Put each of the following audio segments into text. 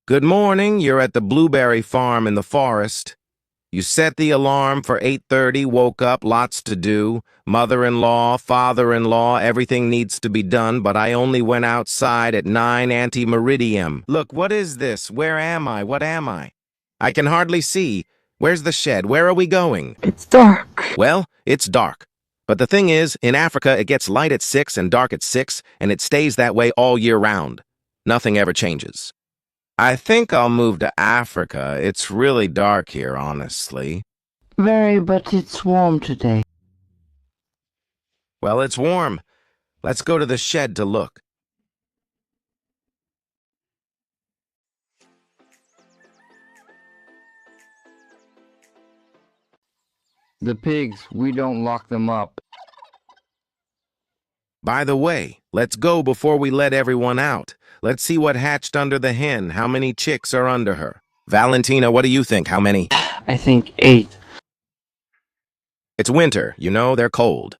Good morning, you're at the blueberry farm in the forest. You set the alarm for 8:30, woke up, lots to do. Mother-in-law, father-in-law, everything needs to be done, but I only went outside at 9 ante-meridium. Look, what is this? Where am I? What am I? I can hardly see. Where's the shed? Where are we going? It's dark. Well, it's dark. But the thing is, in Africa, it gets light at 6 and dark at 6, and it stays that way all year round. Nothing ever changes. I think I'll move to Africa. It's really dark here, honestly. Very, but it's warm today. Well, it's warm. Let's go to the shed to look. The pigs, we don't lock them up. By the way, let's go before we let everyone out. Let's see what hatched under the hen. How many chicks are under her? Valentina, what do you think? How many? I think 8. It's winter. You know, they're cold.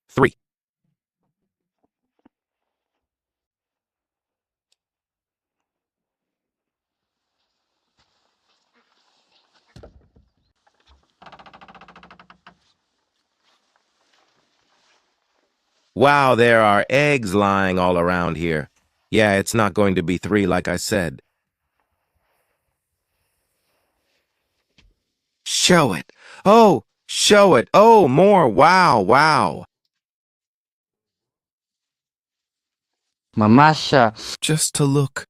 3. Wow, there are eggs lying all around here. Yeah, it's not going to be 3 like I said. Show it. Oh, show it. Oh, more. Wow, wow. Mamasha. Just to look.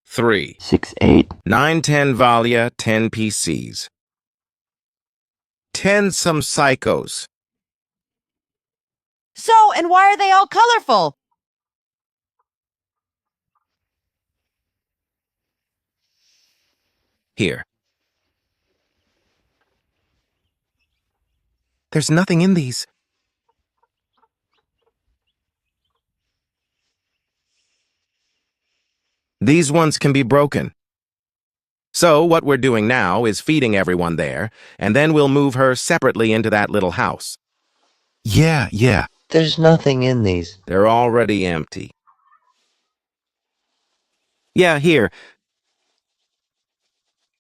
3. 6, 8. 9, 10 Valia, 10 PCs. 10 some psychos. So, and why are they all colorful? Here. There's nothing in these. These ones can be broken. So what we're doing now is feeding everyone there, and then we'll move her separately into that little house. Yeah. There's nothing in these. They're already empty. Yeah, here.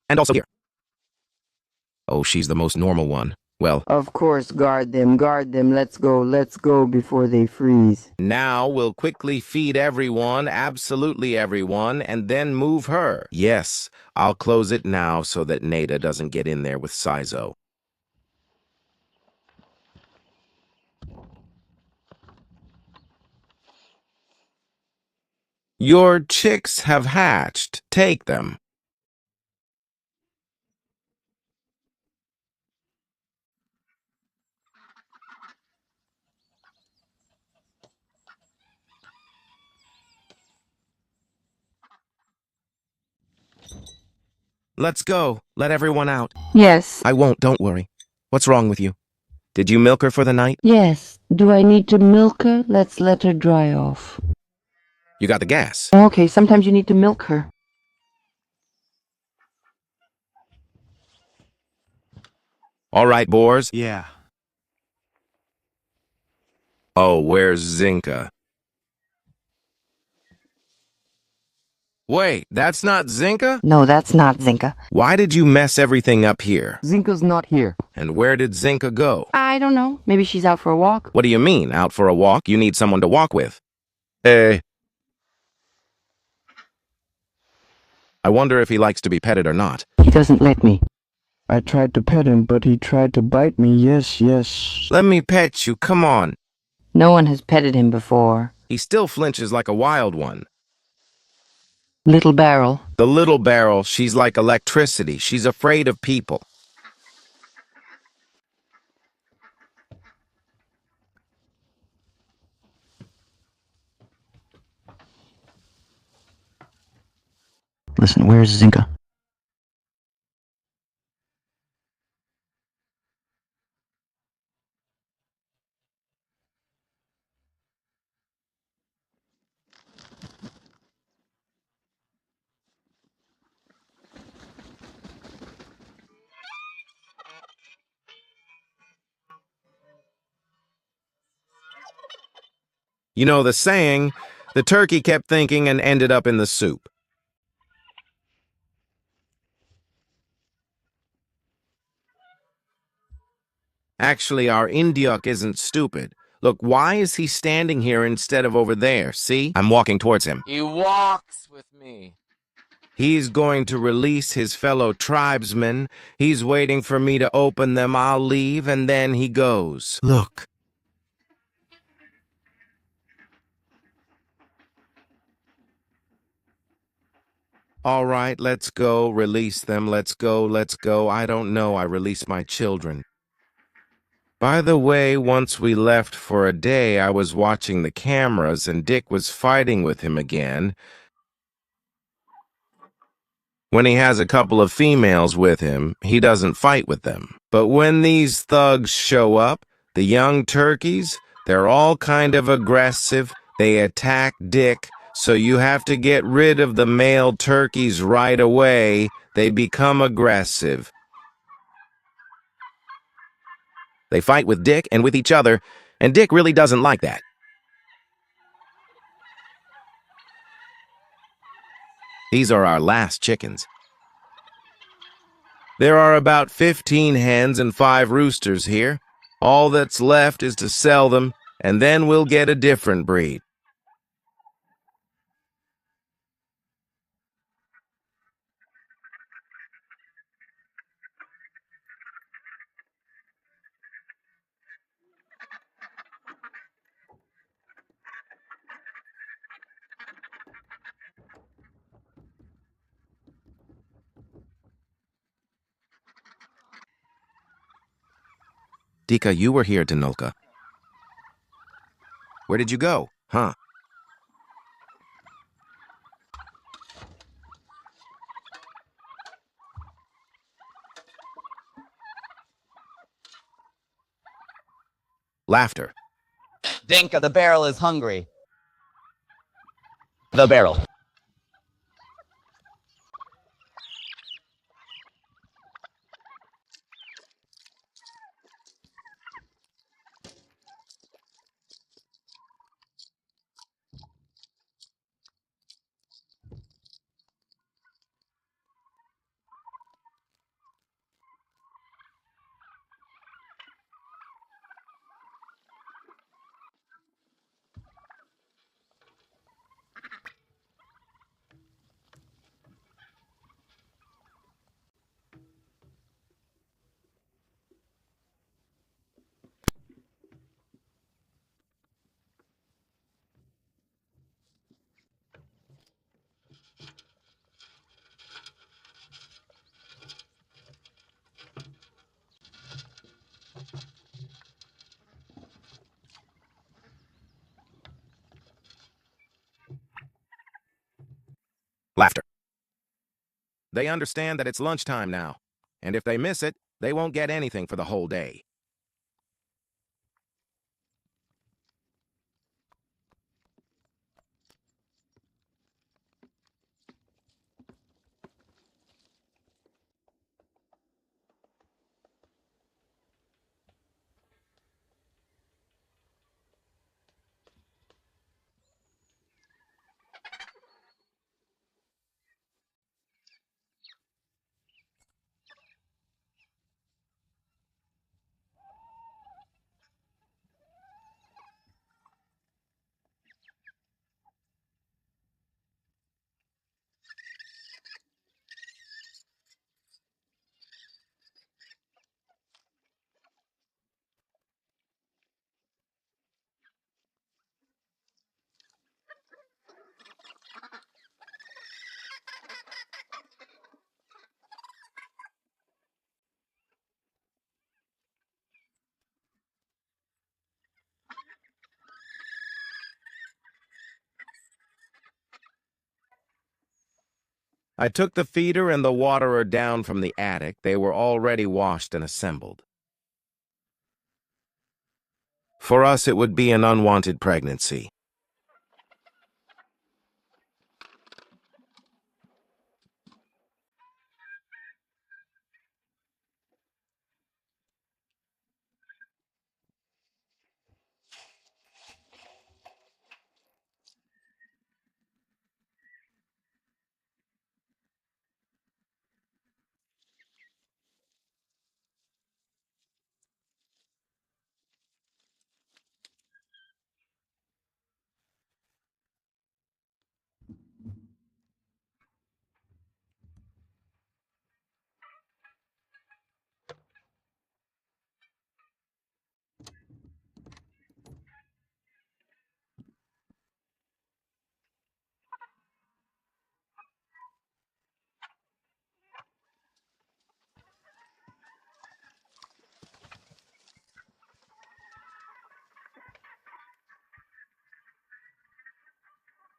And also here. Oh, she's the most normal one. Well, Of course, guard them. Let's go before they freeze. now we'll quickly feed everyone, absolutely everyone, and then move her. Yes, I'll close it now so that Nada doesn't get in there with Sizo. Your chicks have hatched. Take them. Let's go. Let everyone out. Yes. I won't, don't worry. What's wrong with you? Did you milk her for the night? Yes. Do I need to milk her? Let's let her dry off. You got the gas. Okay, sometimes you need to milk her. All right, Boars. Yeah. Oh, where's Zinka? Wait, that's not Zinka? No, that's not Zinka. Why did you mess everything up here? Zinka's not here. And where did Zinka go? I don't know. Maybe she's out for a walk. What do you mean, out for a walk? You need someone to walk with. I wonder if he likes to be petted or not. He doesn't let me. I tried to pet him, but he tried to bite me. Yes. Let me pet you, come on. No one has petted him before. He still flinches like a wild one. Little Barrel. The little barrel, she's like electricity. She's afraid of people. Listen, where's Zinka? You know the saying, The turkey kept thinking and ended up in the soup. Actually, our Indiuk isn't stupid. Look, why is he standing here instead of over there? See? I'm walking towards him. He walks with me. He's going to release his fellow tribesmen. He's waiting for me to open them. I'll leave, and then he goes. Look. All right, let's go. Release them. Let's go. Let's go. I don't know. I release my children. By the way, once we left for a day, I was watching the cameras, and Dick was fighting with him again. When he has a couple of females with him, he doesn't fight with them. But when these thugs show up, the young turkeys, they're all kind of aggressive. They attack Dick, so you have to get rid of the male turkeys right away. They become aggressive. They fight with Dick and with each other, and Dick really doesn't like that. These are our last chickens. There are about 15 hens and 5 roosters here. All that's left is to sell them, and then we'll get a different breed. Dika, you were here, Danulka. Where did you go? Huh? Laughter. Dinka, the barrel is hungry. The barrel. Laughter. They understand that it's lunchtime now, and if they miss it, they won't get anything for the whole day. I took the feeder and the waterer down from the attic. They were already washed and assembled. For us, it would be an unwanted pregnancy.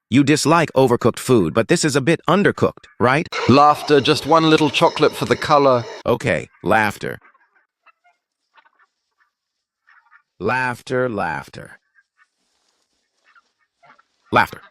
You dislike overcooked food, but this is a bit undercooked, right? Laughter, just one little chocolate for the color. Okay, laughter. Laughter, laughter. Laughter.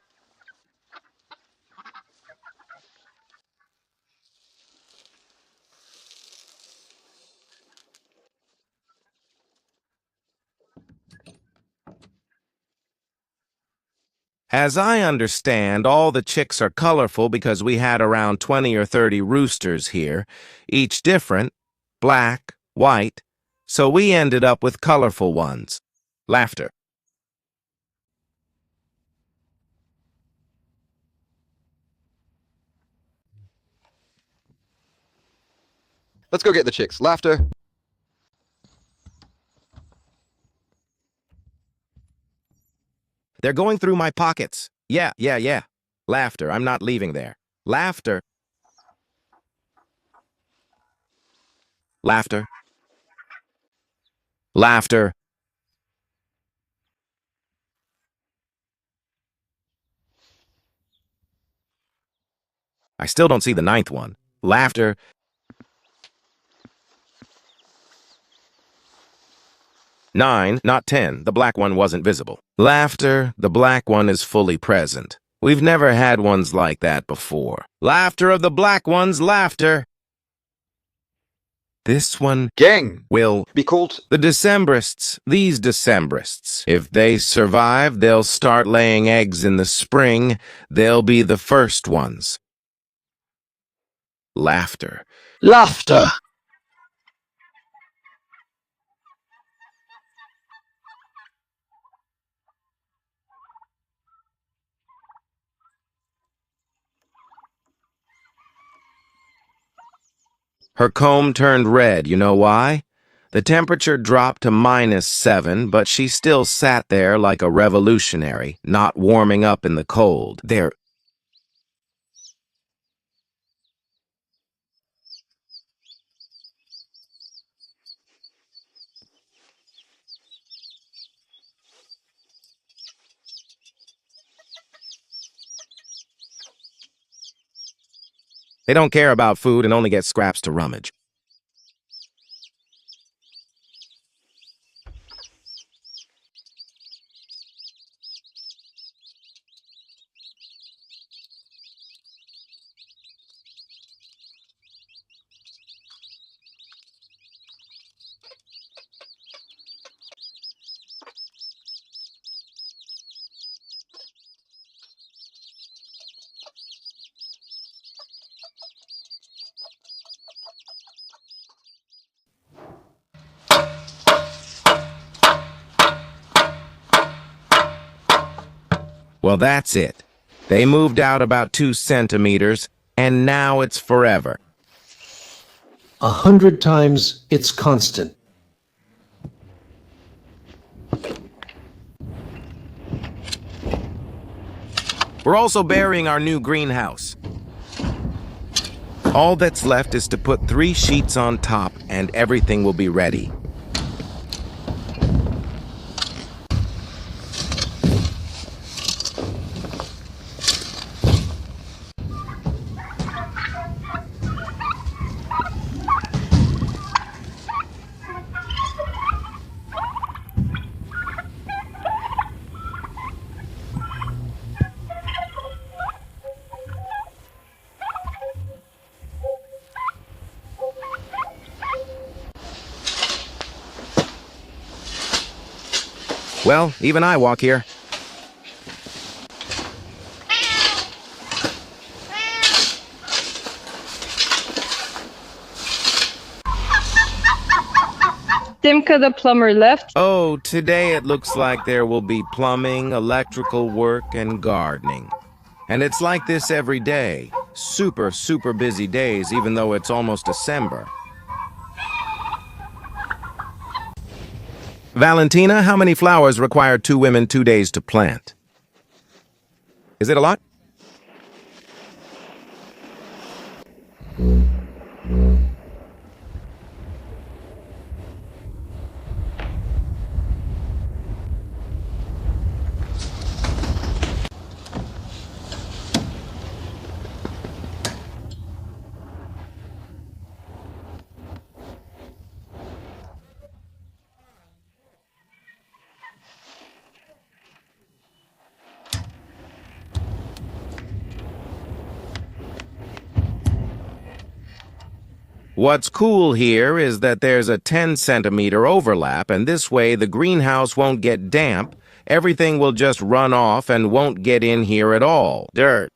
As I understand, all the chicks are colorful because we had around 20 or 30 roosters here, each different, black, white, so we ended up with colorful ones. Laughter. Let's go get the chicks. Laughter. They're going through my pockets. Yeah. Laughter. I'm not leaving there. Laughter. Laughter. Laughter. I still don't see the ninth one. Laughter. Nine, not 10. The black one wasn't visible. Laughter. The black one is fully present. We've never had ones like that before. Laughter of the black ones. Laughter. This one Gang. will Be called. the Decembrists, these Decembrists. If they survive, they'll start laying eggs in the spring. They'll be the first ones. Laughter. Laughter. Her comb turned red, you know why? The temperature dropped to -7, but she still sat there like a revolutionary, not warming up in the cold. They don't care about food and only get scraps to rummage. Well, that's it. They moved out about 2 centimeters, and now it's forever. 100 times it's constant. We're also burying our new greenhouse. All that's left is to put 3 sheets on top, and everything will be ready. Well, even I walk here. Dimka the plumber left. Oh, today it looks like there will be plumbing, electrical work, and gardening. And it's like this every day. Super busy days, even though it's almost December. Valentina, how many flowers require 2 women 2 days to plant? Is it a lot? What's cool here is that there's a 10-centimeter overlap, and this way the greenhouse won't get damp. Everything will just run off and won't get in here at all. Dirt.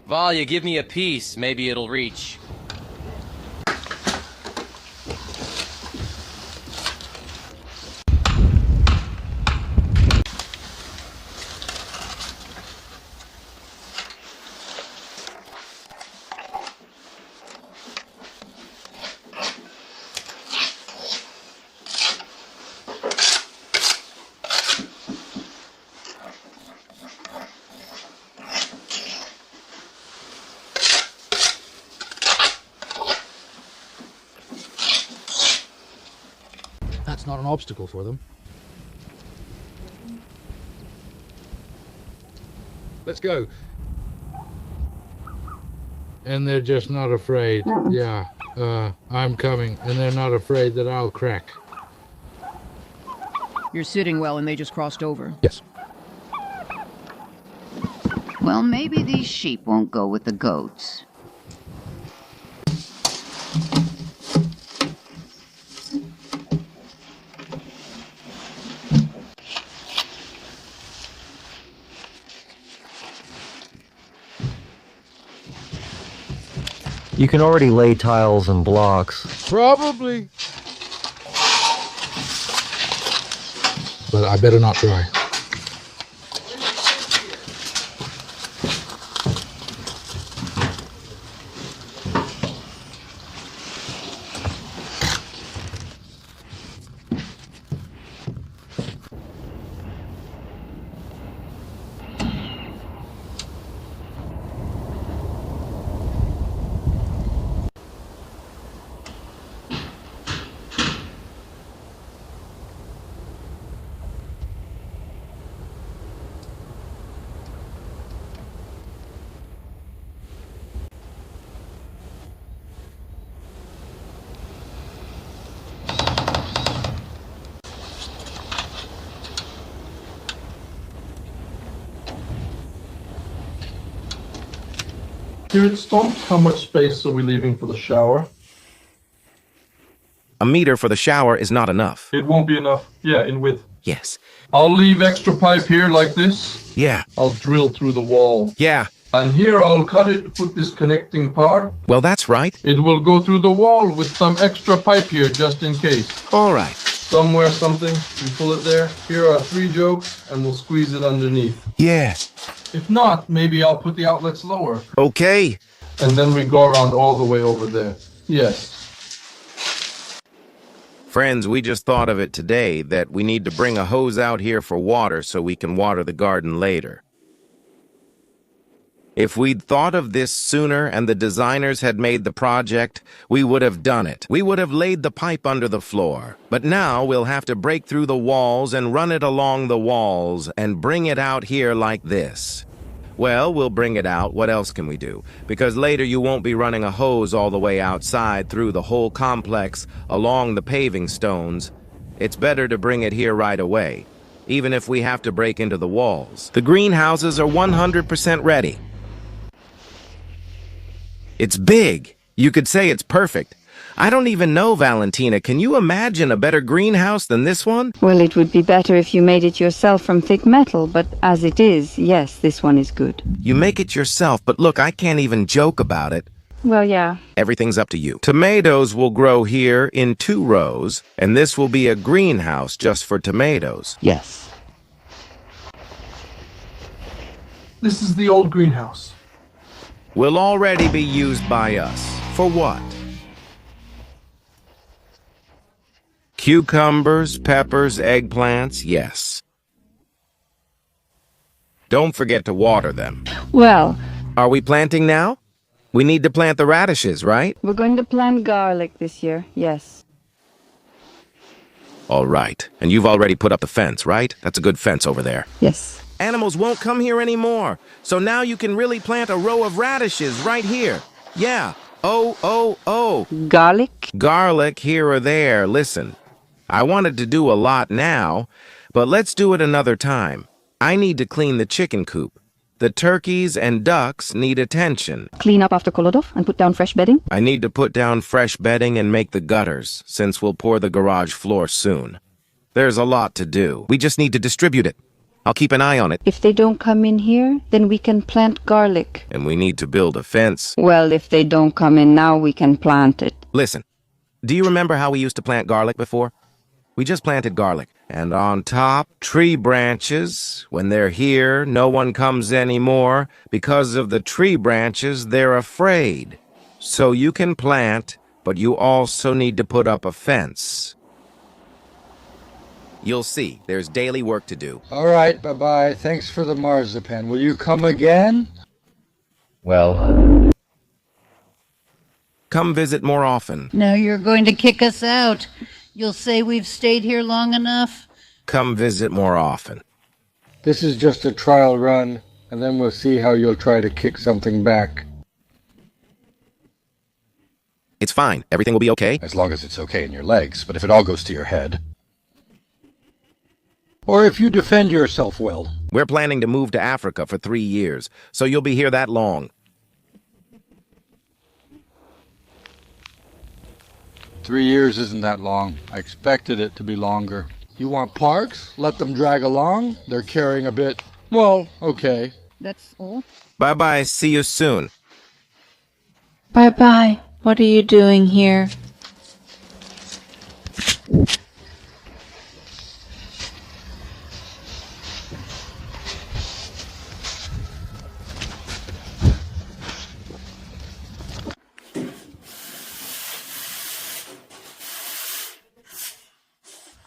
Valia, give me a piece. Maybe it'll reach. That's not an obstacle for them. Let's go. And they're just not afraid. Yeah, I'm coming, and they're not afraid that I'll crack. You're sitting well, and they just crossed over. Yes. Well, maybe these sheep won't go with the goats. You can already lay tiles and blocks. Probably. But I better not try. Here at Stomp, how much space are we leaving for the shower? A meter for the shower is not enough. It won't be enough. Yeah, in width. Yes. I'll leave extra pipe here like this. Yeah. I'll drill through the wall. Yeah. And here I'll cut it, put this connecting part. Well, that's right. It will go through the wall with some extra pipe here just in case. All right. Somewhere something, we pull it there. Here are 3 jokes and we'll squeeze it underneath. Yeah. If not, maybe I'll put the outlets lower. Okay. And then we go around all the way over there. Yes. Friends, we just thought of it today that we need to bring a hose out here for water so we can water the garden later. If we'd thought of this sooner and the designers had made the project, we would have done it. We would have laid the pipe under the floor. But now we'll have to break through the walls and run it along the walls and bring it out here like this. Well, we'll bring it out. What else can we do? Because later you won't be running a hose all the way outside through the whole complex along the paving stones. It's better to bring it here right away, even if we have to break into the walls. The greenhouses are 100% ready. It's big. You could say it's perfect. I don't even know, Valentina. Can you imagine a better greenhouse than this one? Well, it would be better if you made it yourself from thick metal, but as it is, yes, this one is good. You make it yourself, but look, I can't even joke about it. Well, yeah. Everything's up to you. Tomatoes will grow here in 2 rows, and this will be a greenhouse just for tomatoes. Yes. This is the old greenhouse. Will already be used by us. For what? Cucumbers, peppers, eggplants, yes. Don't forget to water them. Well, Are we planting now? We need to plant the radishes, right? we're going to plant garlic this year, yes. All right. And you've already put up the fence, right? That's a good fence over there. Yes. Animals won't come here anymore. So now you can really plant a row of radishes right here. Yeah, Oh. Garlic? Garlic here or there. Listen, I wanted to do a lot now, but let's do it another time. I need to clean the chicken coop. The turkeys and ducks need attention. Clean up after Kolodov and put down fresh bedding? I need to put down fresh bedding and make the gutters, since we'll pour the garage floor soon. There's a lot to do. We just need to distribute it. I'll keep an eye on it. If they don't come in here, then we can plant garlic. And we need to build a fence. Well, if they don't come in now, we can plant it. Listen, do you remember how we used to plant garlic before? We just planted garlic. And on top, tree branches. When they're here, no one comes anymore. Because of the tree branches, they're afraid. So you can plant, but you also need to put up a fence. You'll see, there's daily work to do. All right, bye-bye. Thanks for the marzipan. Will you come again? Well, Come visit more often. Now you're going to kick us out. You'll say we've stayed here long enough? Come visit more often. This is just a trial run, and then we'll see how you'll try to kick something back. It's fine. Everything will be okay. As long as it's okay in your legs, but if it all goes to your head. Or if you defend yourself well. We're planning to move to Africa for 3 years, so you'll be here that long. 3 years isn't that long. I expected it to be longer. You want parks? Let them drag along. They're carrying a bit. Well, okay. That's all? Bye-bye. See you soon. Bye-bye. What are you doing here?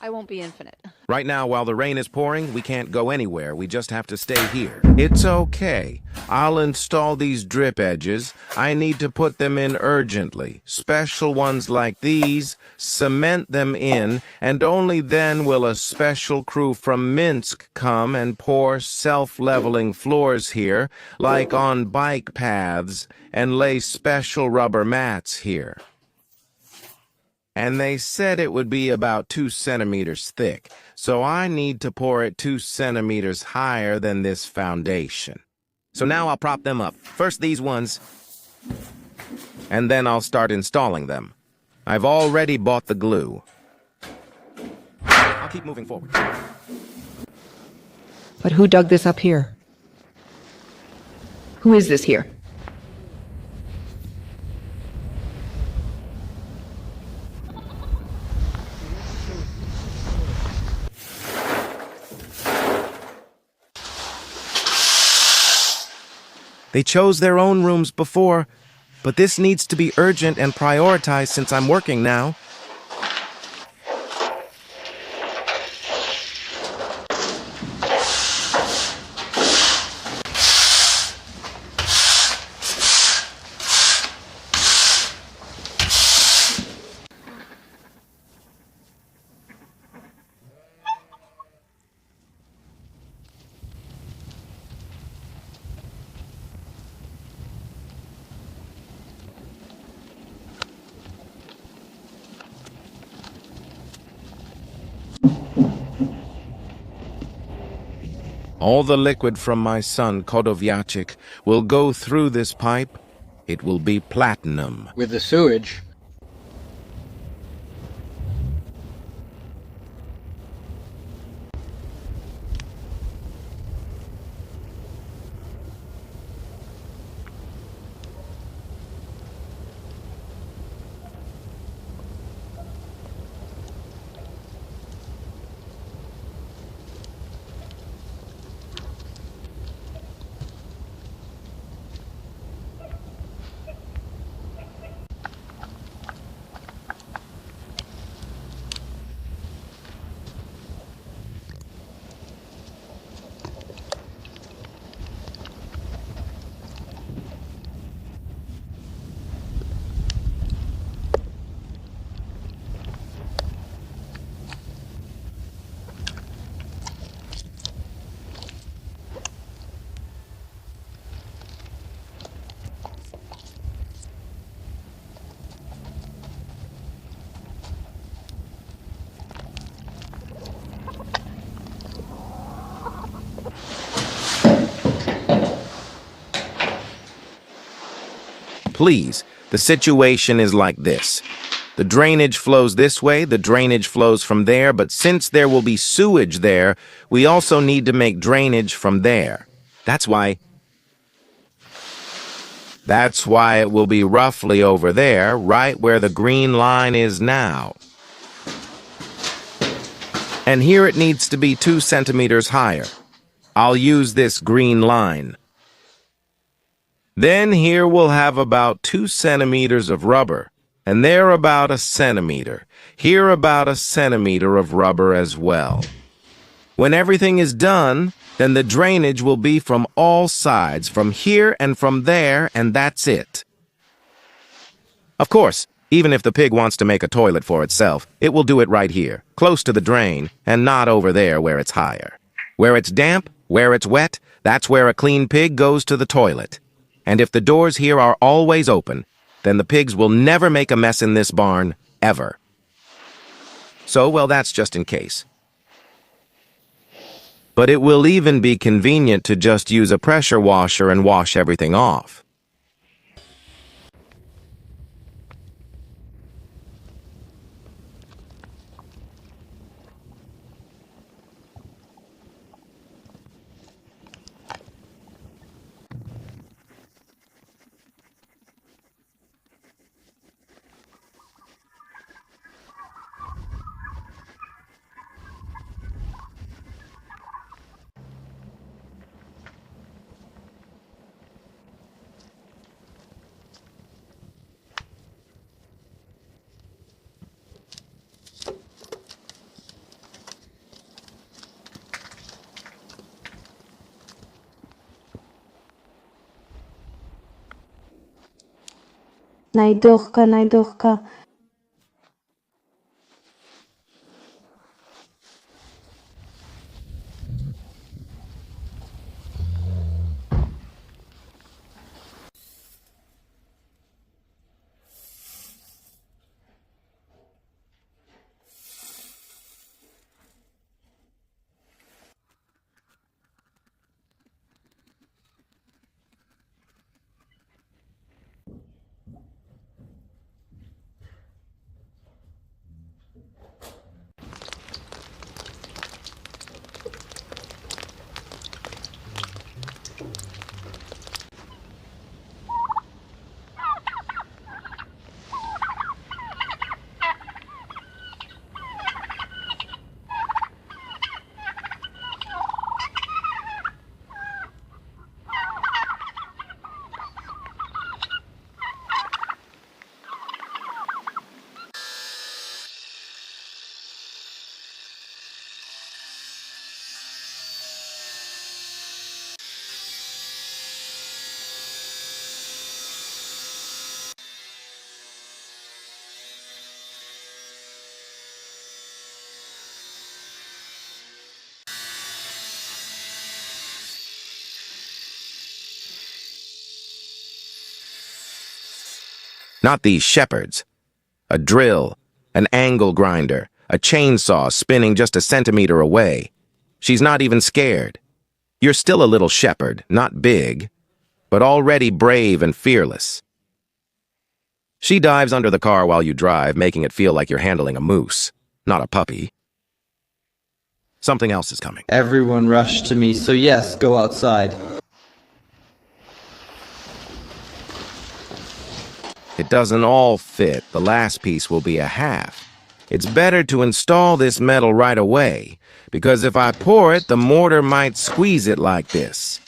I won't be infinite. Right now, while the rain is pouring, we can't go anywhere. We just have to stay here. It's okay. I'll install these drip edges. I need to put them in urgently. Special ones like these, cement them in, and only then will a special crew from Minsk come and pour self-leveling floors here, like on bike paths, and lay special rubber mats here. And they said it would be about 2 centimeters thick, so I need to pour it 2 centimeters higher than this foundation. So now I'll prop them up. First these ones, and then I'll start installing them. I've already bought the glue. I'll keep moving forward. But who dug this up here? Who is this here? They chose their own rooms before, but this needs to be urgent and prioritized since I'm working now. All the liquid from my son, Kodovyachik, will go through this pipe. It will be platinum. With the sewage. Please, the situation is like this. The drainage flows this way, the drainage flows from there, but since there will be sewage there, we also need to make drainage from there. That's why it will be roughly over there, right where the green line is now. And here it needs to be 2 centimeters higher. I'll use this green line. Then here we'll have about 2 centimeters of rubber, and there about 1 centimeter. Here about 1 centimeter of rubber as well. When everything is done, then the drainage will be from all sides, from here and from there, and that's it. Of course, even if the pig wants to make a toilet for itself, it will do it right here, close to the drain, and not over there where it's higher. Where it's damp, where it's wet, that's where a clean pig goes to the toilet. And if the doors here are always open, then the pigs will never make a mess in this barn, ever. So, well, that's just in case. But it will even be convenient to just use a pressure washer and wash everything off. Najdorka. Not these shepherds. A drill, an angle grinder, a chainsaw spinning just 1 centimeter away. She's not even scared. You're still a little shepherd, not big, but already brave and fearless. She dives under the car while you drive, making it feel like you're handling a moose, not a puppy. Something else is coming. Everyone rushed to me, so yes, go outside. It doesn't all fit. The last piece will be a half. It's better to install this metal right away, because if I pour it, the mortar might squeeze it like this.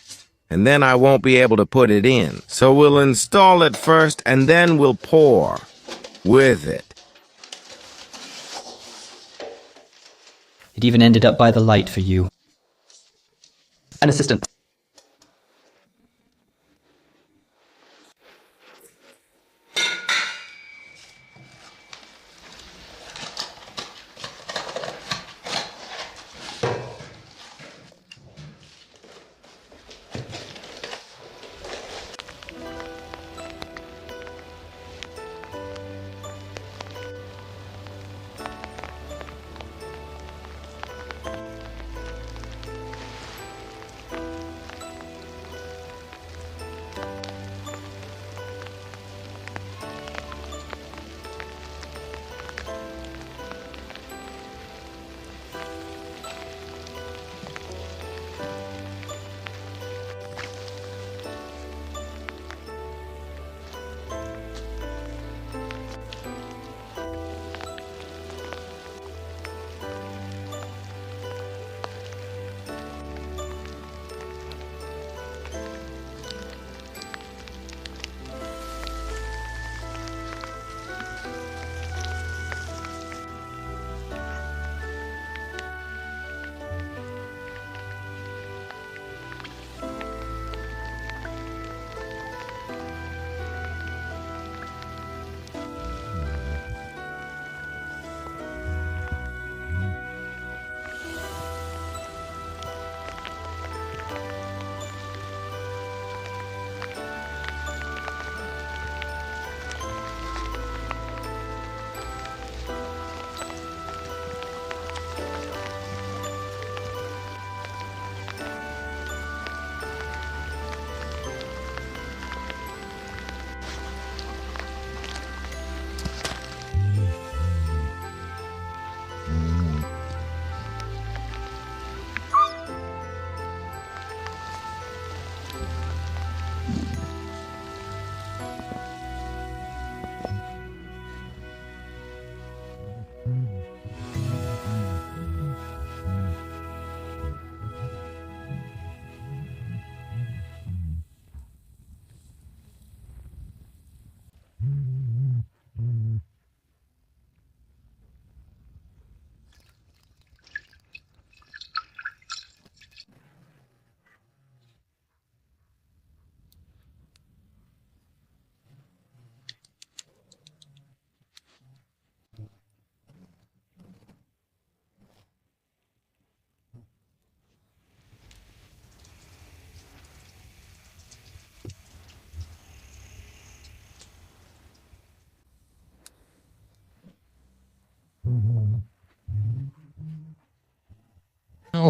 And then I won't be able to put it in. So we'll install it first, and then we'll pour with it. It even ended up by the light for you. An assistant.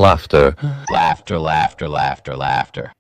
Laughter. Laughter, laughter, laughter, laughter.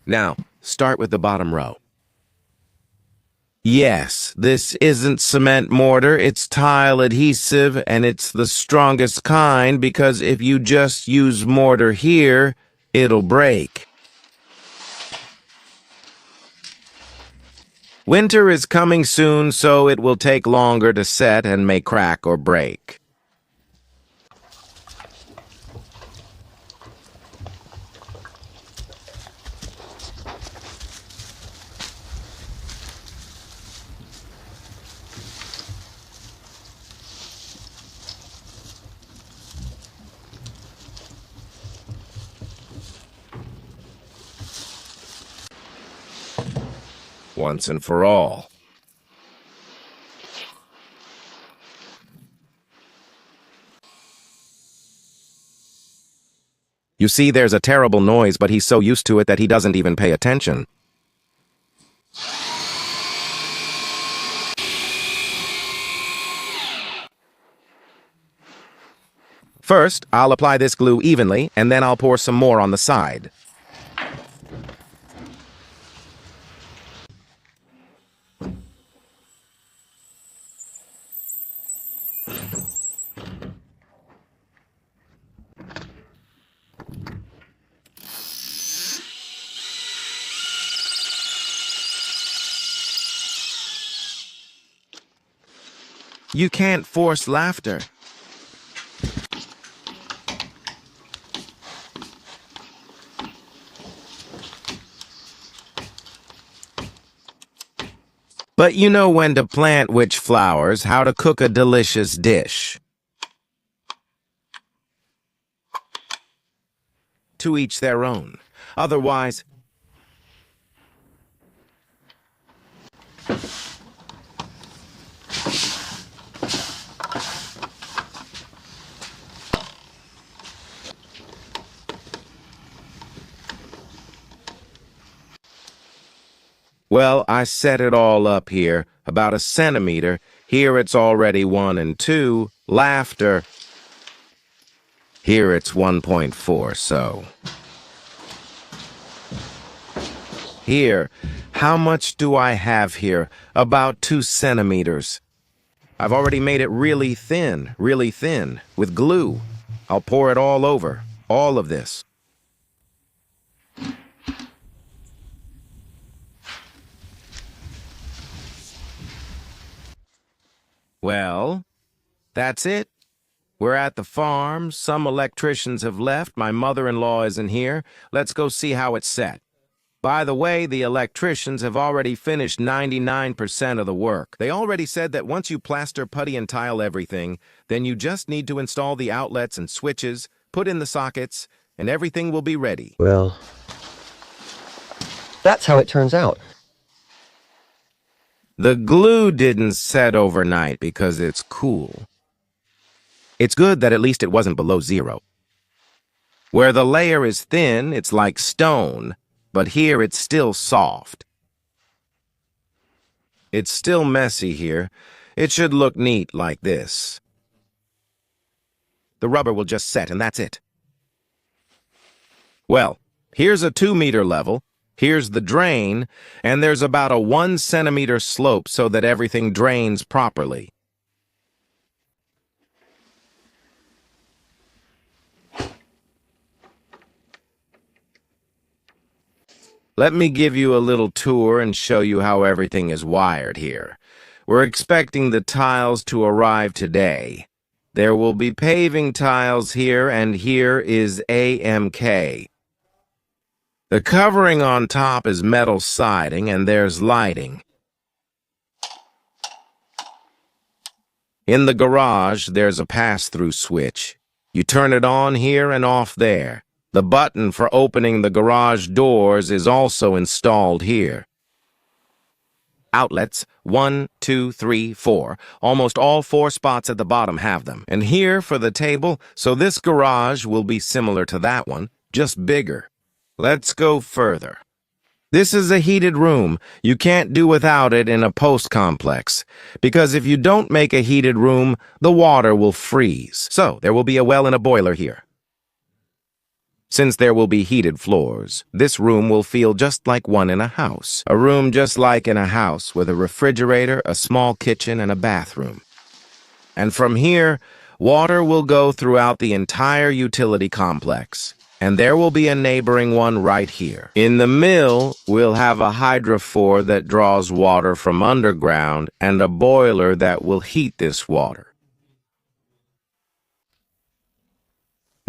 Now, start with the bottom row. Yes, this isn't cement mortar, it's tile adhesive, and it's the strongest kind because if you just use mortar here, it'll break. Winter is coming soon, so it will take longer to set and may crack or break. Once and for all. You see, there's a terrible noise, but he's so used to it that he doesn't even pay attention. First, I'll apply this glue evenly, and then I'll pour some more on the side. You can't force laughter. But you know when to plant which flowers, how to cook a delicious dish. To each their own. Otherwise, well, I set it all up here, about a centimeter. Here it's already 1 and 2. Laughter. Here it's 1.4, so. Here, How much do I have here? About 2 centimeters. I've already made it really thin, with glue. I'll pour it all over, all of this. Well, that's it. We're at the farm. Some electricians have left. My mother-in-law isn't here. Let's go see how it's set. By the way, the electricians have already finished 99% of the work. They already said that once you plaster, putty, and tile everything, then you just need to install the outlets and switches, put in the sockets, and everything will be ready. Well, that's how it turns out. The glue didn't set overnight because it's cool. It's good that at least it wasn't below 0. Where the layer is thin, it's like stone, but here it's still soft. It's still messy here. It should look neat like this. The rubber will just set, and that's it. Well, here's a 2-meter level. Here's the drain, and there's about a 1 centimeter slope so that everything drains properly. Let me give you a little tour and show you how everything is wired here. We're expecting the tiles to arrive today. There will be paving tiles here, and here is AMK. The covering on top is metal siding, and there's lighting. In the garage, there's a pass-through switch. You turn it on here and off there. The button for opening the garage doors is also installed here. Outlets, 1, 2, 3, 4. Almost all 4 spots at the bottom have them. And here for the table, so this garage will be similar to that one, just bigger. Let's go further. This is a heated room. You can't do without it in a post-complex, because if you don't make a heated room, the water will freeze. So there will be a well and a boiler here. Since there will be heated floors, this room will feel just like one in a house. A room just like in a house with a refrigerator, a small kitchen, and a bathroom. And from here, water will go throughout the entire utility complex. And there will be a neighboring one right here. In the mill, we'll have a hydrophore that draws water from underground and a boiler that will heat this water.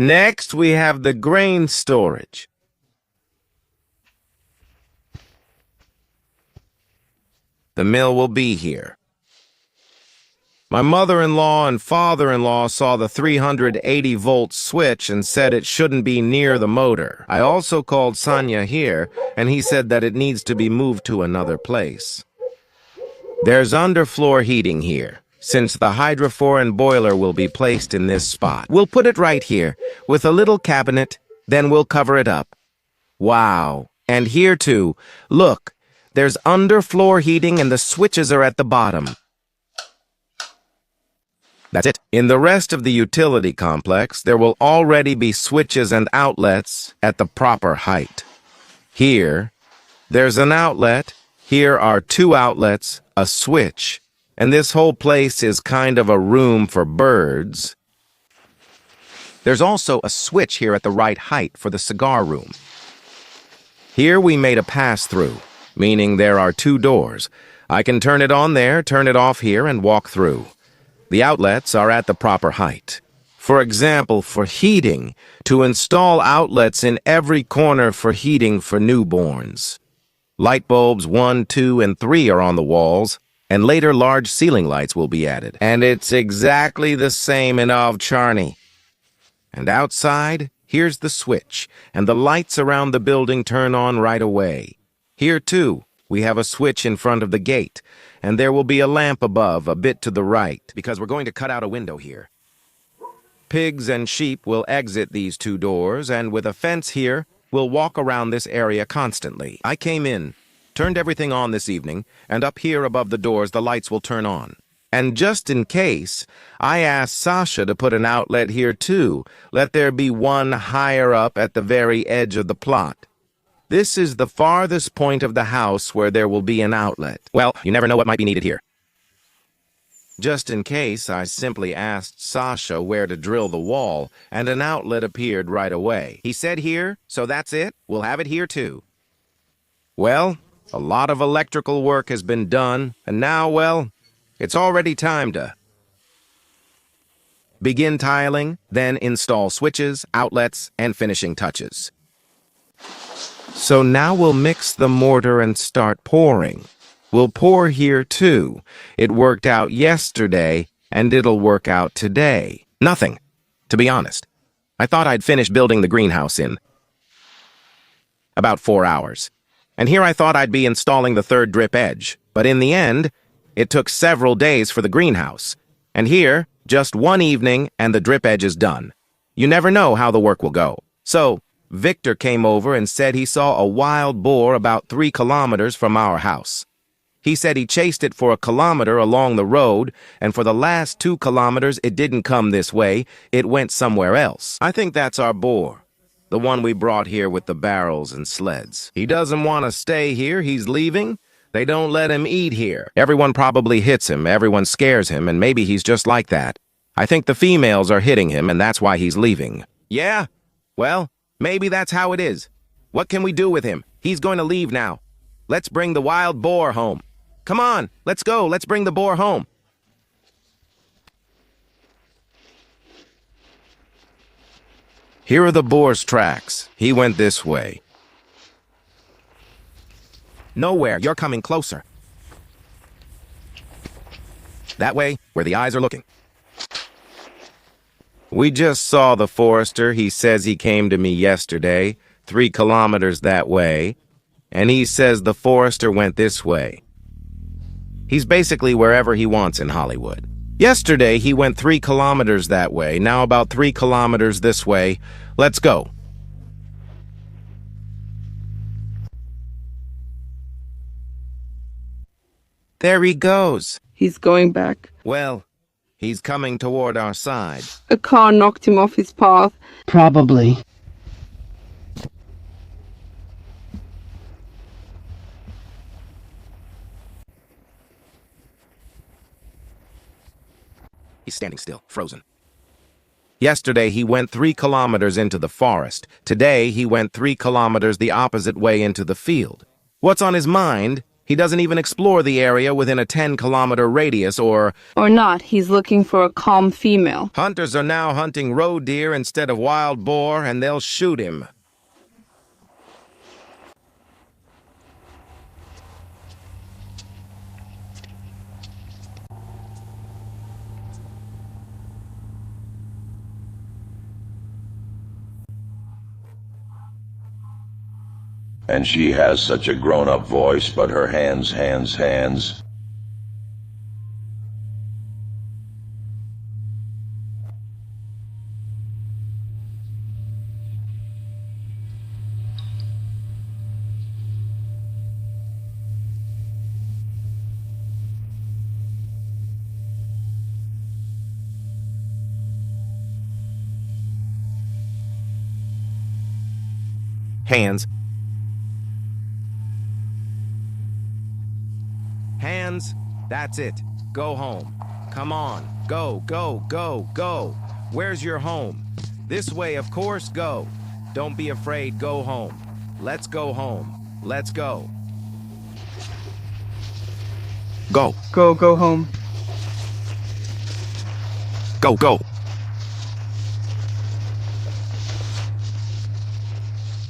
Next, we have the grain storage. The mill will be here. My mother-in-law and father-in-law saw the 380-volt switch and said it shouldn't be near the motor. I also called Sanya here, and he said that it needs to be moved to another place. There's underfloor heating here, since the hydrophore and boiler will be placed in this spot. We'll put it right here, with a little cabinet, then we'll cover it up. Wow. And here too. Look, there's underfloor heating and the switches are at the bottom. That's it. In the rest of the utility complex, there will already be switches and outlets at the proper height. Here, there's an outlet. Here are 2 outlets, a switch, and this whole place is kind of a room for birds. There's also a switch here at the right height for the cigar room. Here we made a pass-through, meaning there are 2 doors. I can turn it on there, turn it off here, and walk through. The outlets are at the proper height. For example, for heating, to install outlets in every corner for heating for newborns. Light bulbs 1, 2, and 3 are on the walls, and later large ceiling lights will be added. And it's exactly the same in Ovcharny. And outside, here's the switch, and the lights around the building turn on right away. Here, too, we have a switch in front of the gate, and there will be a lamp above, a bit to the right, because we're going to cut out a window here. Pigs and sheep will exit these 2 doors, and with a fence here, we'll walk around this area constantly. I came in, turned everything on this evening, and up here above the doors the lights will turn on. And just in case, I asked Sasha to put an outlet here too. Let there be one higher up at the very edge of the plot. This is the farthest point of the house where there will be an outlet. Well, you never know what might be needed here. Just in case, I simply asked Sasha where to drill the wall, and an outlet appeared right away. He said here, so that's it. We'll have it here too. Well, a lot of electrical work has been done, and now, well, it's already time to begin tiling, then install switches, outlets, and finishing touches. So now we'll mix the mortar and start pouring. We'll pour here too. It worked out yesterday, and it'll work out today. Nothing, to be honest. I thought I'd finish building the greenhouse in about 4 hours. And here I thought I'd be installing the third drip edge. But in the end, it took several days for the greenhouse. And here, just one evening, and the drip edge is done. You never know how the work will go. So, Victor came over and said he saw a wild boar about 3 kilometers from our house. He said he chased it for 1 kilometer along the road, and for the last 2 kilometers it didn't come this way, it went somewhere else. I think that's our boar, the one we brought here with the barrels and sleds. He doesn't want to stay here, he's leaving. They don't let him eat here. Everyone probably hits him, everyone scares him, and maybe he's just like that. I think the females are hitting him, and that's why he's leaving. Yeah? Well, maybe that's how it is. What can we do with him? He's going to leave now. Let's bring the wild boar home. Come on, let's go. Let's bring the boar home. Here are the boar's tracks. He went this way. Nowhere. You're coming closer. That way, where the eyes are looking. We just saw the forester. He says he came to me yesterday, 3 kilometers that way. And he says the forester went this way. He's basically wherever he wants in Hollywood. Yesterday, he went 3 kilometers that way, now about 3 kilometers this way. Let's go. There he goes. He's going back. Well, he's coming toward our side. A car knocked him off his path. Probably. He's standing still, frozen. Yesterday, he went 3 kilometers into the forest. Today, he went 3 kilometers the opposite way into the field. What's on his mind? He doesn't even explore the area within a 10-kilometer radius or not. He's looking for a calm female. Hunters are now hunting roe deer instead of wild boar, and they'll shoot him. And she has such a grown-up voice, but her hands. Hands. Hands, that's it. Go home. Come on. Go, go, go, go. Where's your home? This way, of course, go. Don't be afraid, go home. Let's go home. Let's go. Go. Go home. Go, go.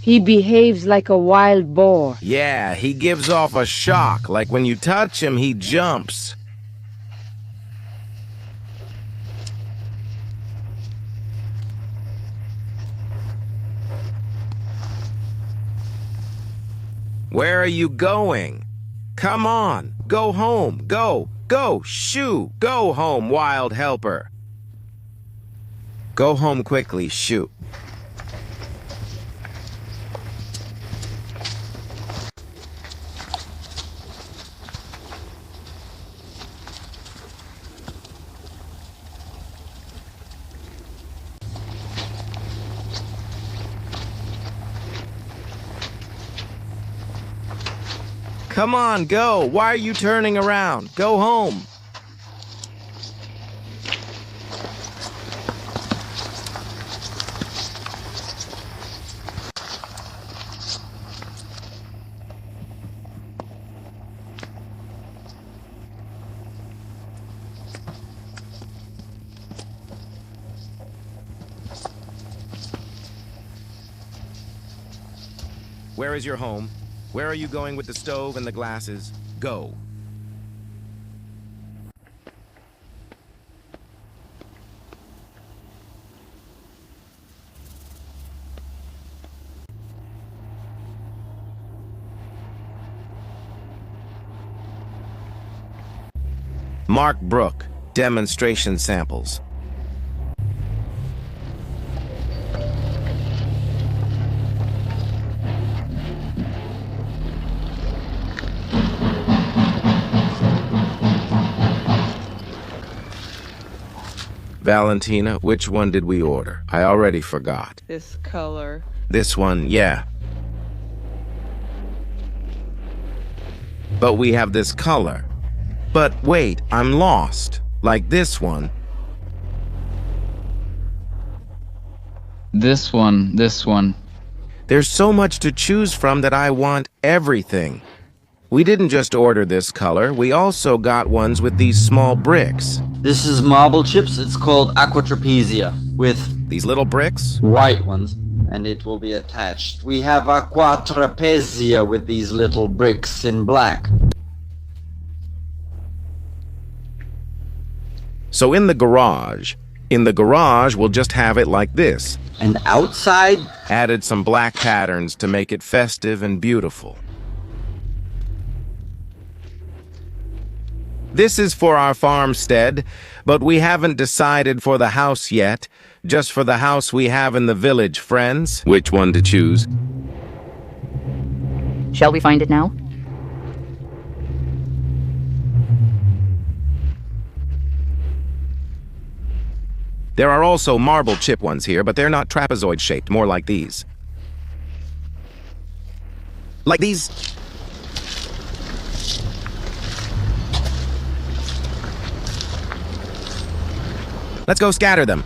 He behaves like a wild boar. Yeah, he gives off a shock, like when you touch him, he jumps. Where are you going? Come on, go home, go, shoo, go home, wild helper. Go home quickly, shoo. Come on, go. Why are you turning around? Go home. Where is your home? Where are you going with the stove and the glasses? Go. Mark Brook, demonstration samples. Valentina, which one did we order? I already forgot. This color. This one, yeah. But we have this color. But wait, I'm lost. Like this one. This one. There's so much to choose from that I want everything. We didn't just order this color, we also got ones with these small bricks. This is marble chips. It's called aquatrapezia, with these little bricks? White ones, and it will be attached. We have aquatrapezia with these little bricks in black. So in the garage we'll just have it like this. And outside? Added some black patterns to make it festive and beautiful. This is for our farmstead, but we haven't decided for the house yet. Just for the house we have in the village, friends. Which one to choose? Shall we find it now? There are also marble chip ones here, but they're not trapezoid shaped, more like these. Like these. Let's go scatter them.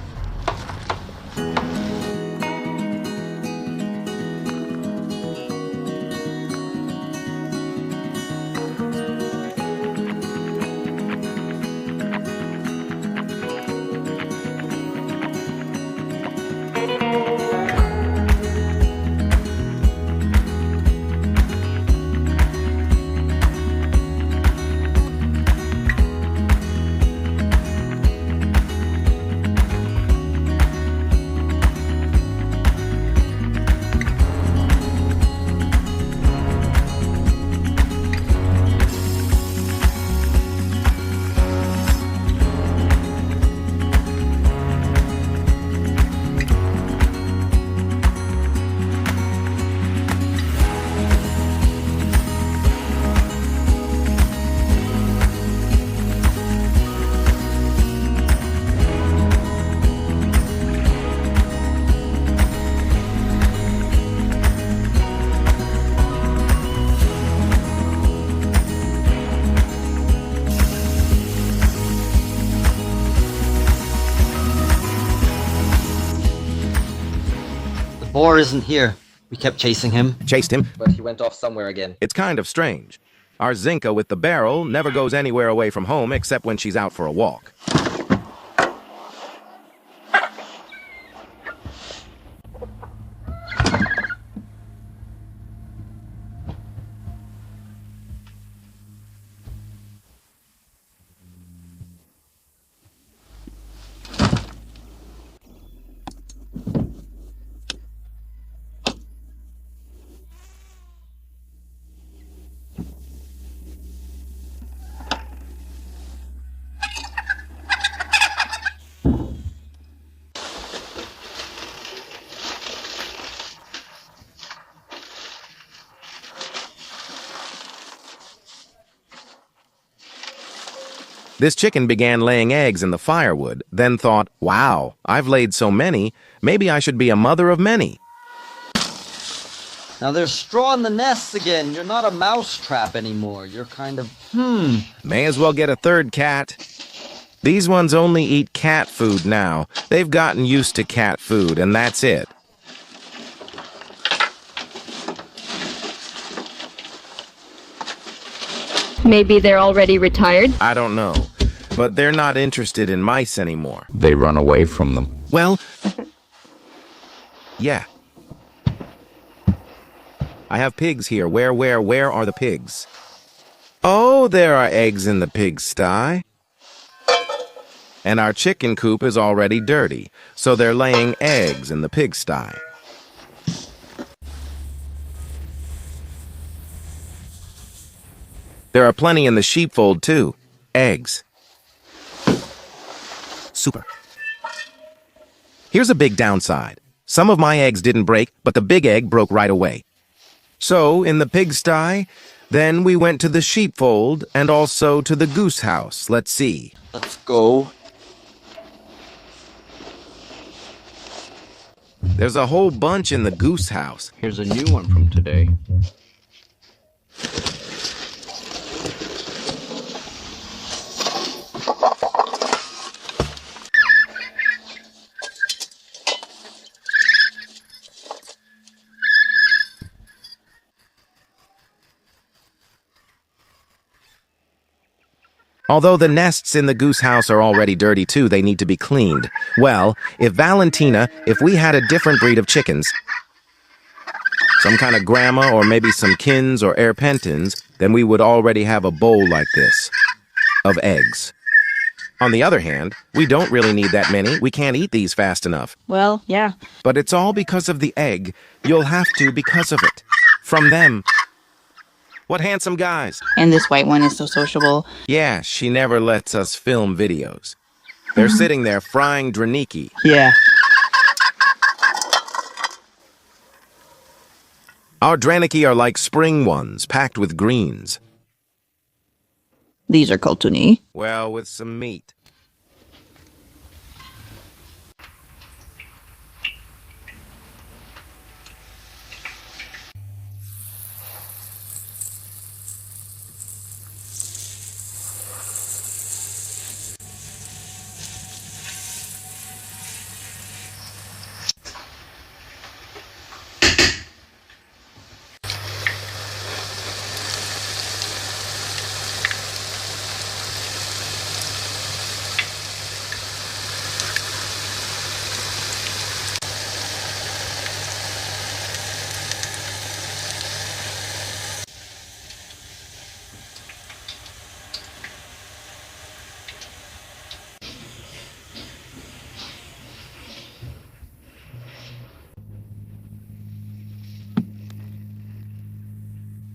Boar isn't here. We kept chasing him. Chased him? But he went off somewhere again. It's kind of strange. Our Zinka with the barrel never goes anywhere away from home except when she's out for a walk. This chicken began laying eggs in the firewood, then thought, wow, I've laid so many, maybe I should be a mother of many. Now there's straw in the nests again. You're not a mouse trap anymore. You're kind of, May as well get a third cat. These ones only eat cat food now. They've gotten used to cat food, and that's it. Maybe they're already retired? I don't know, but they're not interested in mice anymore. They run away from them. Well, yeah. I have pigs here. Where are the pigs? Oh, there are eggs in the pigsty. And our chicken coop is already dirty, so they're laying eggs in the pigsty. There are plenty in the sheepfold, too. Eggs. Super. Here's a big downside. Some of my eggs didn't break, but the big egg broke right away. So, in the pigsty, then we went to the sheepfold and also to the goose house. Let's see. let's go. There's a whole bunch in the goose house. Here's a new one from today. Although the nests in the goose house are already dirty too, they need to be cleaned. Well, if we had a different breed of chickens, some kind of grandma or maybe some kins or airpentins, then we would already have a bowl like this of eggs. On the other hand, we don't really need that many. We can't eat these fast enough. Well, yeah. But it's all because of the egg. You'll have to because of it. From them. What handsome guys. And this white one is so sociable. Yeah, she never lets us film videos. They're sitting there frying draniki. Yeah. Our draniki are like spring ones, packed with greens. These are koltuni. Well, with some meat.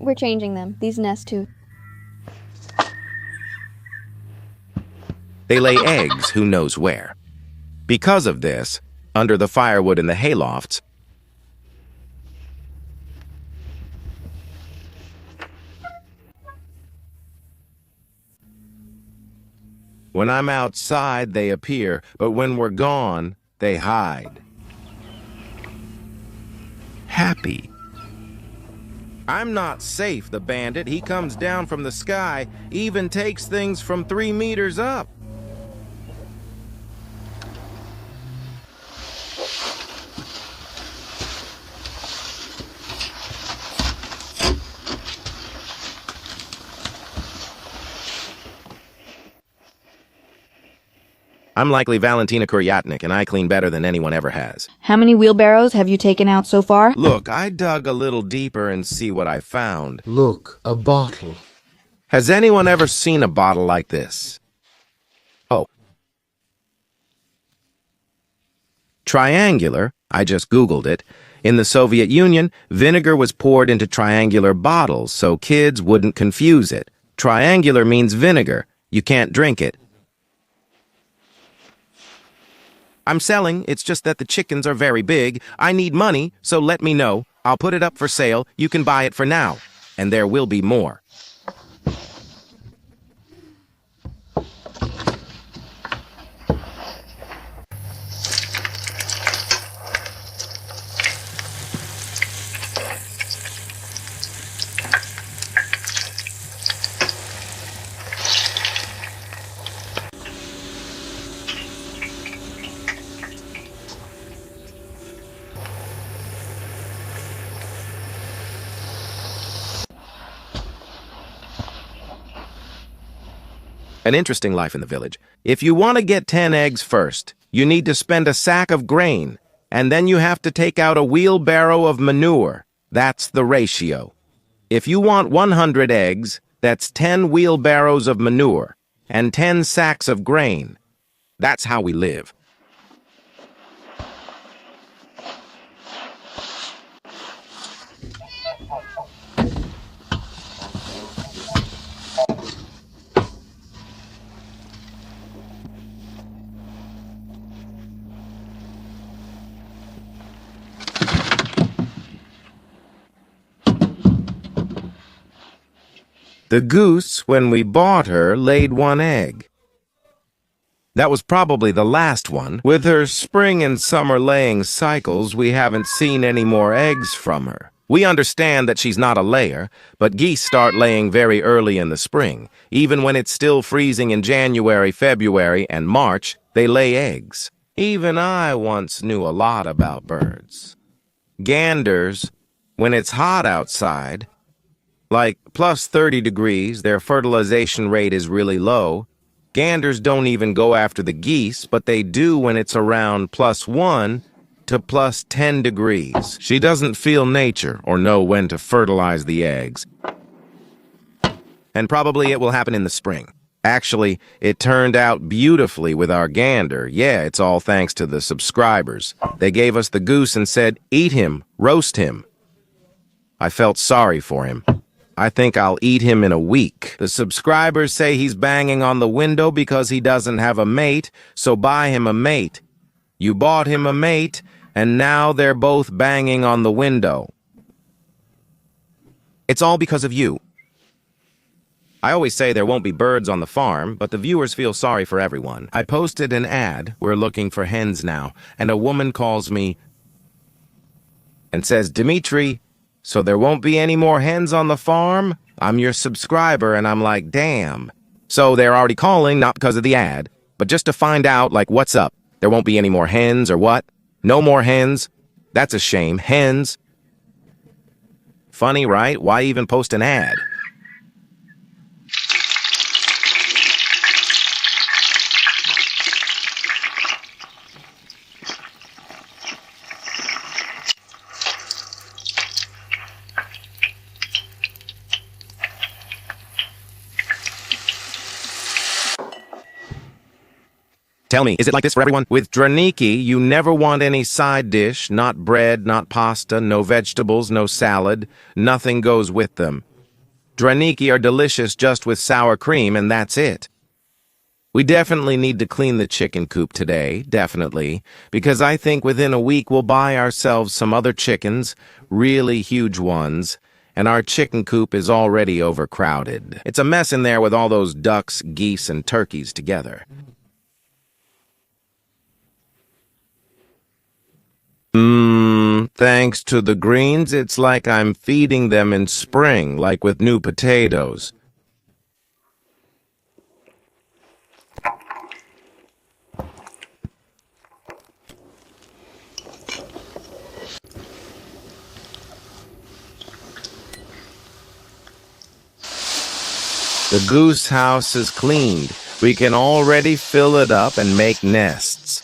We're changing them. These nest too. They lay eggs who knows where. Because of this, under the firewood in the haylofts, when I'm outside, they appear, but when we're gone, they hide. Happy. I'm not safe, the bandit. He comes down from the sky, even takes things from 3 meters up. I'm likely Valentina Kuryatnik, and I clean better than anyone ever has. How many wheelbarrows have you taken out so far? Look, I dug a little deeper and see what I found. Look, a bottle. Has anyone ever seen a bottle like this? Oh. Triangular, I just Googled it. In the Soviet Union, vinegar was poured into triangular bottles so kids wouldn't confuse it. Triangular means vinegar. You can't drink it. I'm selling, it's just that the chickens are very big. I need money, so let me know. I'll put it up for sale. You can buy it for now. And there will be more. An interesting life in the village. If you want to get 10 eggs first, you need to spend a sack of grain, and then you have to take out a wheelbarrow of manure. That's the ratio. If you want 100 eggs, that's 10 wheelbarrows of manure and 10 sacks of grain. That's how we live. The goose, when we bought her, laid 1 egg. That was probably the last one. With her spring and summer laying cycles, we haven't seen any more eggs from her. We understand that she's not a layer, but geese start laying very early in the spring. Even when it's still freezing in January, February, and March, they lay eggs. Even I once knew a lot about birds. Ganders, when it's hot outside, like plus 30 degrees, their fertilization rate is really low. Ganders don't even go after the geese, but they do when it's around +1 to +10 degrees. She doesn't feel nature or know when to fertilize the eggs. And probably it will happen in the spring. Actually, it turned out beautifully with our gander. Yeah, it's all thanks to the subscribers. They gave us the goose and said, "Eat him, roast him." I felt sorry for him. I think I'll eat him in a week. The subscribers say he's banging on the window because he doesn't have a mate, so buy him a mate. You bought him a mate, and now they're both banging on the window. It's all because of you. I always say there won't be birds on the farm, but the viewers feel sorry for everyone. I posted an ad, "We're looking for hens now," and a woman calls me and says, "Dimitri, so there won't be any more hens on the farm? I'm your subscriber," and I'm like, damn. So they're already calling, not because of the ad, but just to find out, like, what's up? There won't be any more hens or what? No more hens? That's a shame. Hens. Funny, right? Why even post an ad? Tell me, is it like this for everyone? With draniki, you never want any side dish, not bread, not pasta, no vegetables, no salad. Nothing goes with them. Draniki are delicious just with sour cream, and that's it. We definitely need to clean the chicken coop today, definitely, because I think within a week we'll buy ourselves some other chickens, really huge ones, and our chicken coop is already overcrowded. It's a mess in there with all those ducks, geese, and turkeys together. Thanks to the greens, it's like I'm feeding them in spring, like with new potatoes. The goose house is cleaned. We can already fill it up and make nests.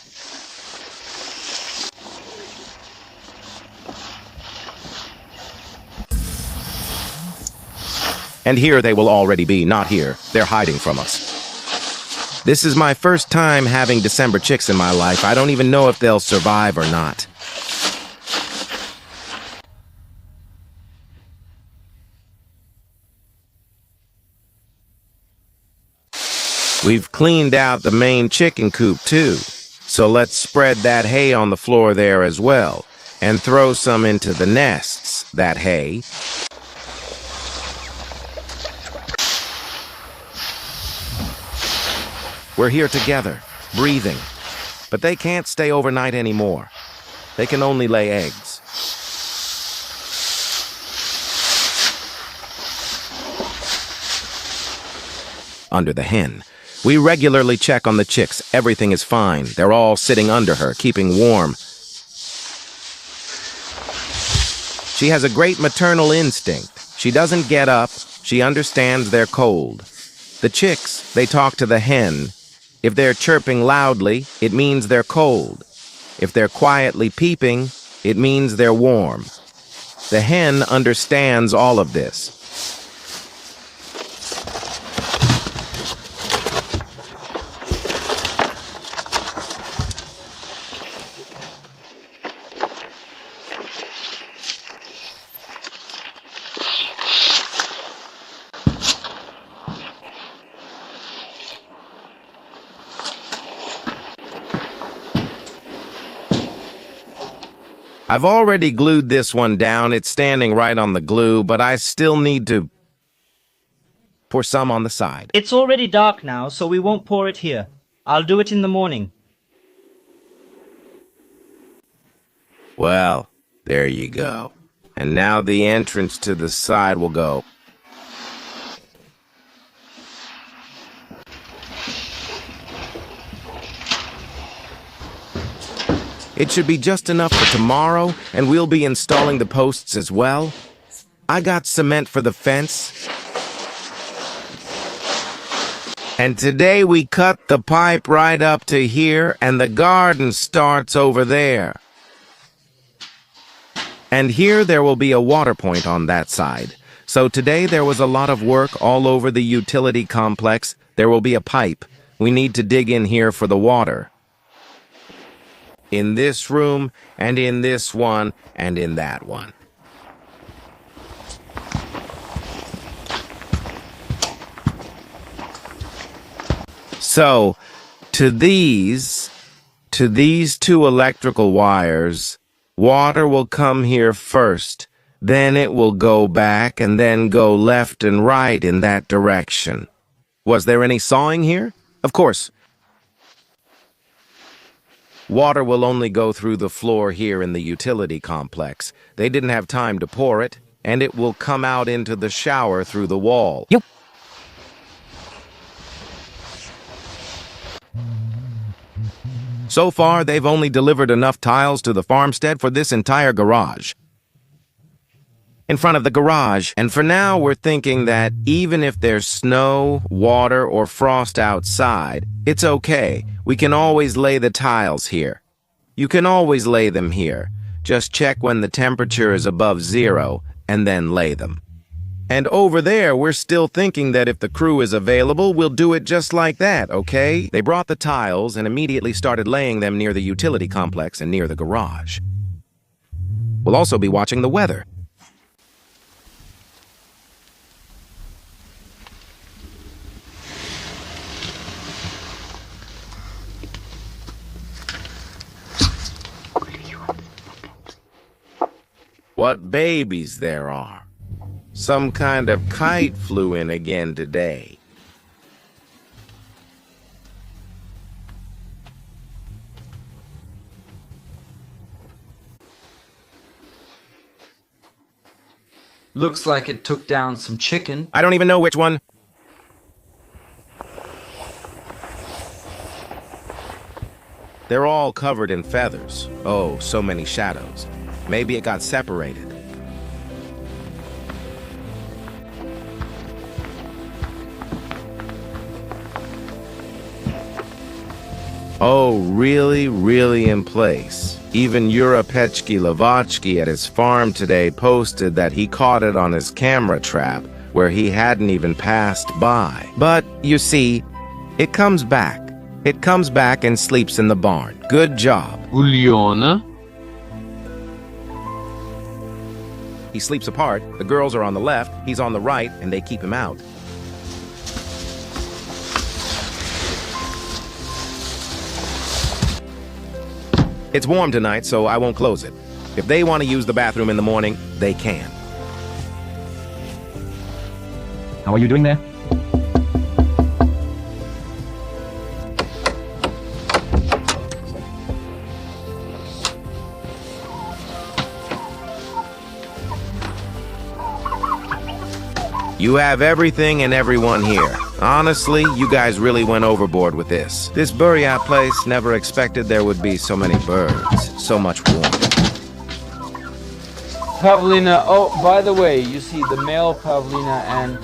And here they will already be, not here. They're hiding from us. This is my first time having December chicks in my life. I don't even know if they'll survive or not. We've cleaned out the main chicken coop too. So let's spread that hay on the floor there as well. And throw some into the nests, that hay. We're here together, breathing. But they can't stay overnight anymore. They can only lay eggs. Under the hen. We regularly check on the chicks. Everything is fine. They're all sitting under her, keeping warm. She has a great maternal instinct. She doesn't get up. She understands they're cold. The chicks, they talk to the hen. If they're chirping loudly, it means they're cold. If they're quietly peeping, it means they're warm. The hen understands all of this. I've already glued this one down. It's standing right on the glue, but I still need to pour some on the side. It's already dark now, so we won't pour it here. I'll do it in the morning. Well, there you go. And now the entrance to the side will go. It should be just enough for tomorrow, and we'll be installing the posts as well. I got cement for the fence. And today we cut the pipe right up to here, and the garden starts over there. And here there will be a water point on that side. So today there was a lot of work all over the utility complex. There will be a pipe. We need to dig in here for the water. In this room, and in this one, and in that one. So, to these two electrical wires, water will come here first, then it will go back and then go left and right in that direction. Was there any sawing here? Of course. Water will only go through the floor here in the utility complex. They didn't have time to pour it, and it will come out into the shower through the wall. Yep. So far, they've only delivered enough tiles to the farmstead for this entire garage. In front of the garage, and for now we're thinking that even if there's snow, water, or frost outside, it's okay. We can always lay the tiles here. You can always lay them here. Just check when the temperature is above 0, and then lay them. And over there, we're still thinking that if the crew is available, we'll do it just like that, okay? They brought the tiles and immediately started laying them near the utility complex and near the garage. We'll also be watching the weather. What babies there are. Some kind of kite flew in again today. Looks like it took down some chicken. I don't even know which one. They're all covered in feathers. Oh, so many shadows. Maybe it got separated. Oh, really, really in place. Even Urapechki Lavochki at his farm today posted that he caught it on his camera trap where he hadn't even passed by. But, you see, it comes back. It comes back and sleeps in the barn. Good job. Uliona? He sleeps apart, the girls are on the left, he's on the right, and they keep him out. It's warm tonight, so I won't close it. If they want to use the bathroom in the morning, they can. How are you doing there? You have everything and everyone here. Honestly, you guys really went overboard with this. This Buryat place never expected there would be so many birds, so much warmth. Pavlina, oh, by the way, you see the male Pavlina and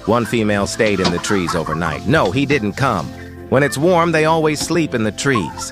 One female stayed in the trees overnight. No, he didn't come. When it's warm, they always sleep in the trees.